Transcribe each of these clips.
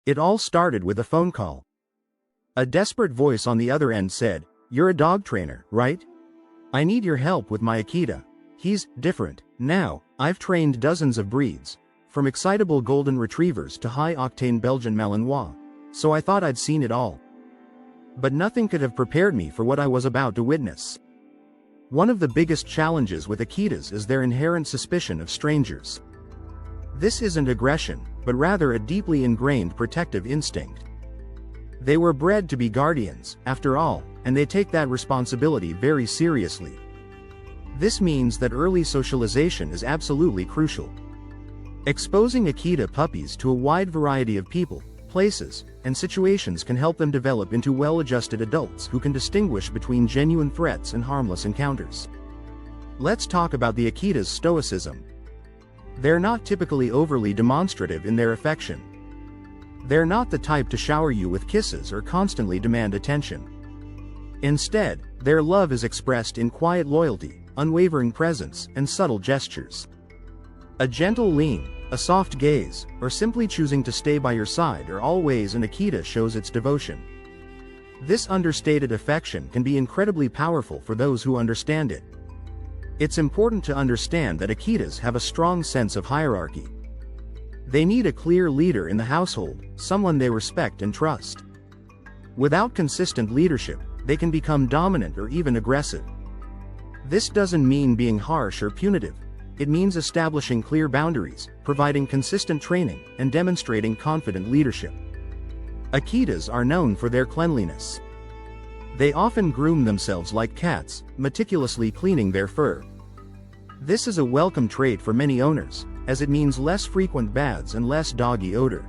It all started with a phone call. A desperate voice on the other end said, "You're a dog trainer, right? I need your help with my Akita. He's different. Now, I've trained dozens of breeds, from excitable golden retrievers to high-octane Belgian Malinois, so I thought I'd seen it all. But nothing could have prepared me for what I was about to witness." One of the biggest challenges with Akitas is their inherent suspicion of strangers. This isn't aggression, but rather a deeply ingrained protective instinct. They were bred to be guardians, after all, and they take that responsibility very seriously. This means that early socialization is absolutely crucial. Exposing Akita puppies to a wide variety of people, places, and situations can help them develop into well-adjusted adults who can distinguish between genuine threats and harmless encounters. Let's talk about the Akita's stoicism. They're not typically overly demonstrative in their affection. They're not the type to shower you with kisses or constantly demand attention. Instead, their love is expressed in quiet loyalty, unwavering presence, and subtle gestures. A gentle lean, a soft gaze, or simply choosing to stay by your side are all ways an Akita shows its devotion. This understated affection can be incredibly powerful for those who understand it. It's important to understand that Akitas have a strong sense of hierarchy. They need a clear leader in the household, someone they respect and trust. Without consistent leadership, they can become dominant or even aggressive. This doesn't mean being harsh or punitive. It means establishing clear boundaries, providing consistent training, and demonstrating confident leadership. Akitas are known for their cleanliness. They often groom themselves like cats, meticulously cleaning their fur. This is a welcome trait for many owners, as it means less frequent baths and less doggy odor.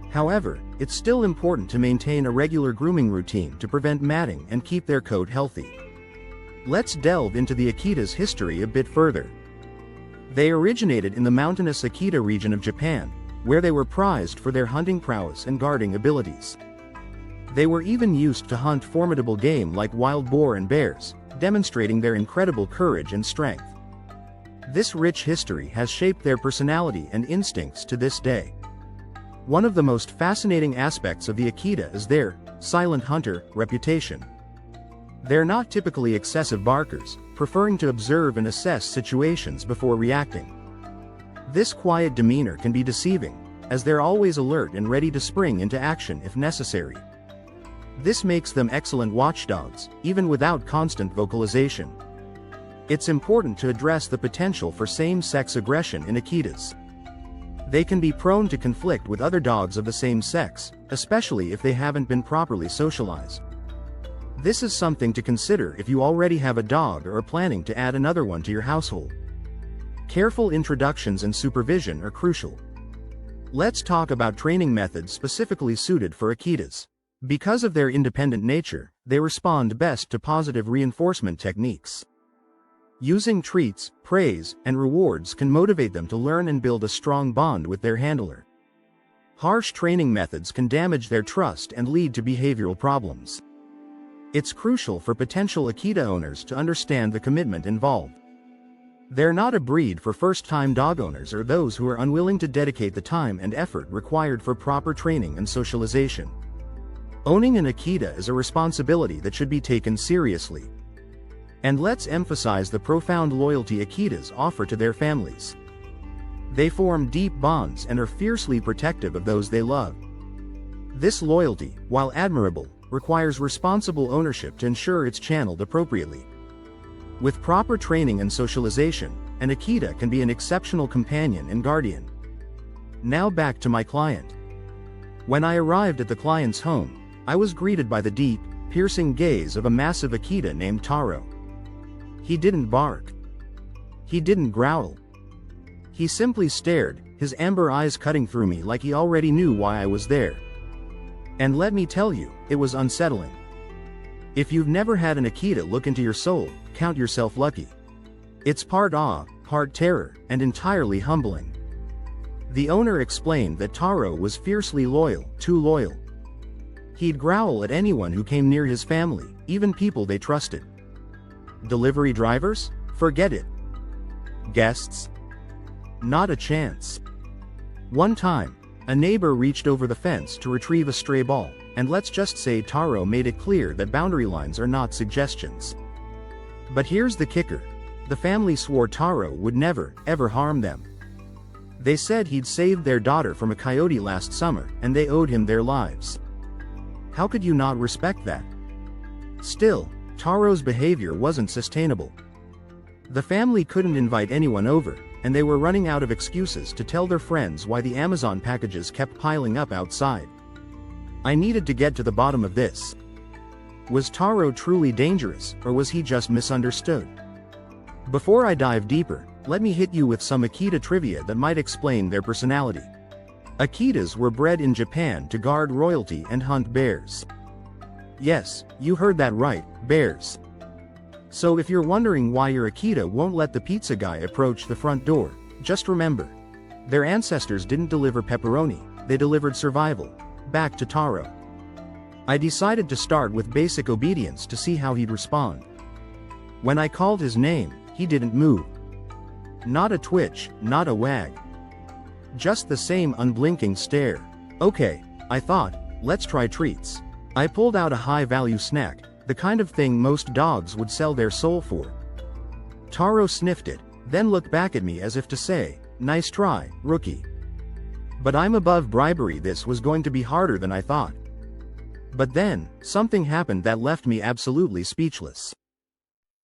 However, it's still important to maintain a regular grooming routine to prevent matting and keep their coat healthy. Let's delve into the Akita's history a bit further. They originated in the mountainous Akita region of Japan, where they were prized for their hunting prowess and guarding abilities. They were even used to hunt formidable game like wild boar and bears, demonstrating their incredible courage and strength. This rich history has shaped their personality and instincts to this day. One of the most fascinating aspects of the Akita is their silent hunter reputation. They're not typically excessive barkers, preferring to observe and assess situations before reacting. This quiet demeanor can be deceiving, as they're always alert and ready to spring into action if necessary. This makes them excellent watchdogs, even without constant vocalization. It's important to address the potential for same-sex aggression in Akitas. They can be prone to conflict with other dogs of the same sex, especially if they haven't been properly socialized. This is something to consider if you already have a dog or are planning to add another one to your household. Careful introductions and supervision are crucial. Let's talk about training methods specifically suited for Akitas. Because of their independent nature, they respond best to positive reinforcement techniques. Using treats, praise, and rewards can motivate them to learn and build a strong bond with their handler. Harsh training methods can damage their trust and lead to behavioral problems. It's crucial for potential Akita owners to understand the commitment involved. They're not a breed for first-time dog owners or those who are unwilling to dedicate the time and effort required for proper training and socialization. Owning an Akita is a responsibility that should be taken seriously. And let's emphasize the profound loyalty Akitas offer to their families. They form deep bonds and are fiercely protective of those they love. This loyalty, while admirable, requires responsible ownership to ensure it's channeled appropriately. With proper training and socialization, an Akita can be an exceptional companion and guardian. Now back to my client. When I arrived at the client's home, I was greeted by the deep, piercing gaze of a massive Akita named Taro. He didn't bark. He didn't growl. He simply stared, his amber eyes cutting through me like he already knew why I was there. And let me tell you, it was unsettling. If you've never had an Akita look into your soul, count yourself lucky. It's part awe, part terror, and entirely humbling. The owner explained that Taro was fiercely loyal, too loyal. He'd growl at anyone who came near his family, even people they trusted. Delivery drivers? Forget it. Guests? Not a chance. One time, A neighbor reached over the fence to retrieve a stray ball, and let's just say Taro made it clear that boundary lines are not suggestions. But here's the kicker. The family swore Taro would never, ever harm them. They said he'd saved their daughter from a coyote last summer, and they owed him their lives. How could you not respect that? Still, Taro's behavior wasn't sustainable. The family couldn't invite anyone over, and they were running out of excuses to tell their friends why the Amazon packages kept piling up outside. I needed to get to the bottom of this. Was Taro truly dangerous, or was he just misunderstood? Before I dive deeper, let me hit you with some Akita trivia that might explain their personality. Akitas were bred in Japan to guard royalty and hunt bears. Yes, you heard that right, bears. So if you're wondering why your Akita won't let the pizza guy approach the front door, just remember. Their ancestors didn't deliver pepperoni, they delivered survival. Back to Taro. I decided to start with basic obedience to see how he'd respond. When I called his name, he didn't move. Not a twitch, not a wag. Just the same unblinking stare. Okay, I thought, let's try treats. I pulled out a high-value snack, the kind of thing most dogs would sell their soul for. Taro sniffed it, then looked back at me as if to say, nice try, rookie. But I'm above bribery. This was going to be harder than I thought. But then, something happened that left me absolutely speechless.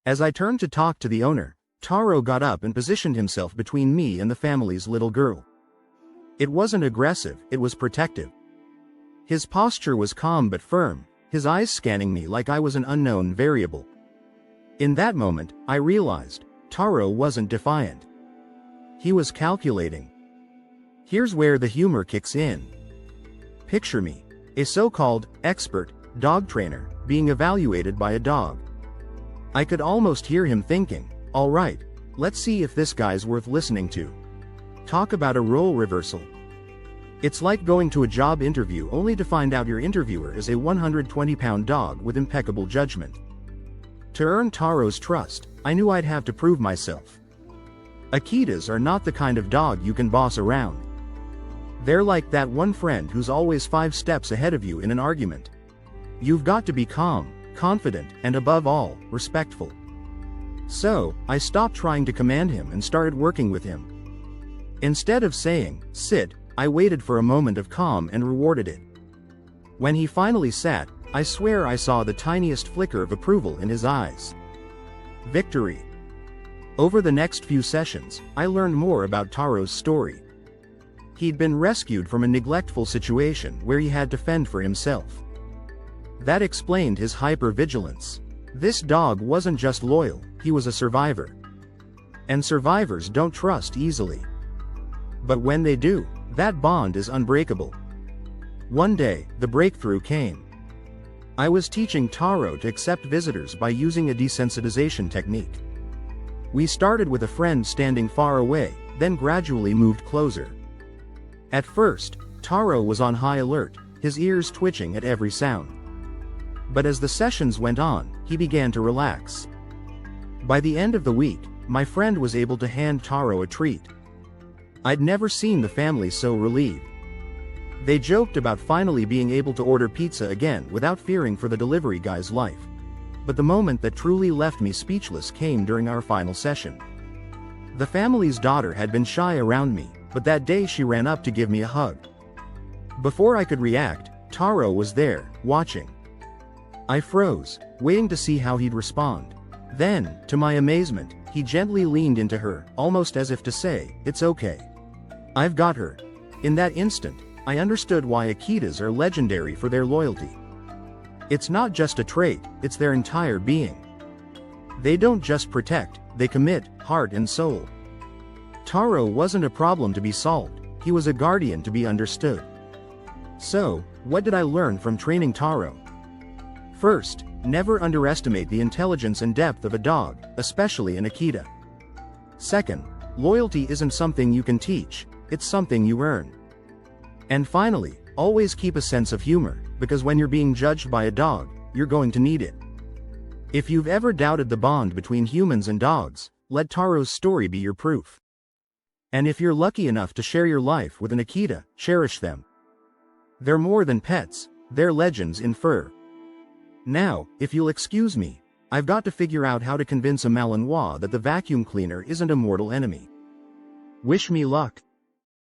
As I turned to talk to the owner, Taro got up and positioned himself between me and the family's little girl. It wasn't aggressive, it was protective. His posture was calm but firm, his eyes scanning me like I was an unknown variable. In that moment, I realized, Taro wasn't defiant. He was calculating. Here's where the humor kicks in. Picture me, a so-called expert dog trainer, being evaluated by a dog. I could almost hear him thinking, all right, let's see if this guy's worth listening to. Talk about a role reversal. It's like going to a job interview only to find out your interviewer is a 120-pound dog with impeccable judgment. To earn Taro's trust, I knew I'd have to prove myself. Akitas are not the kind of dog you can boss around. They're like that one friend who's always 5 steps ahead of you in an argument. You've got to be calm, confident, and above all, respectful. So, I stopped trying to command him and started working with him. Instead of saying, sit, I waited for a moment of calm and rewarded it. When he finally sat, I swear I saw the tiniest flicker of approval in his eyes. Victory. Over the next few sessions, I learned more about Taro's story. He'd been rescued from a neglectful situation where he had to fend for himself. That explained his hyper-vigilance. This dog wasn't just loyal, he was a survivor. And survivors don't trust easily. But when they do, that bond is unbreakable. One day, the breakthrough came. I was teaching Taro to accept visitors by using a desensitization technique. We started with a friend standing far away, then gradually moved closer. At first, Taro was on high alert, his ears twitching at every sound. But as the sessions went on, he began to relax. By the end of the week, my friend was able to hand Taro a treat. I'd never seen the family so relieved. They joked about finally being able to order pizza again without fearing for the delivery guy's life. But the moment that truly left me speechless came during our final session. The family's daughter had been shy around me, but that day she ran up to give me a hug. Before I could react, Taro was there, watching. I froze, waiting to see how he'd respond. Then, to my amazement, he gently leaned into her, almost as if to say, it's okay. I've got her. In that instant, I understood why Akitas are legendary for their loyalty. It's not just a trait, it's their entire being. They don't just protect, they commit, heart and soul. Taro wasn't a problem to be solved, he was a guardian to be understood. So, what did I learn from training Taro? First, never underestimate the intelligence and depth of a dog, especially an Akita. Second, loyalty isn't something you can teach, it's something you earn. And finally, always keep a sense of humor, because when you're being judged by a dog, you're going to need it. If you've ever doubted the bond between humans and dogs, let Taro's story be your proof. And if you're lucky enough to share your life with an Akita, cherish them. They're more than pets, they're legends in fur. Now, if you'll excuse me, I've got to figure out how to convince a Malinois that the vacuum cleaner isn't a mortal enemy. Wish me luck.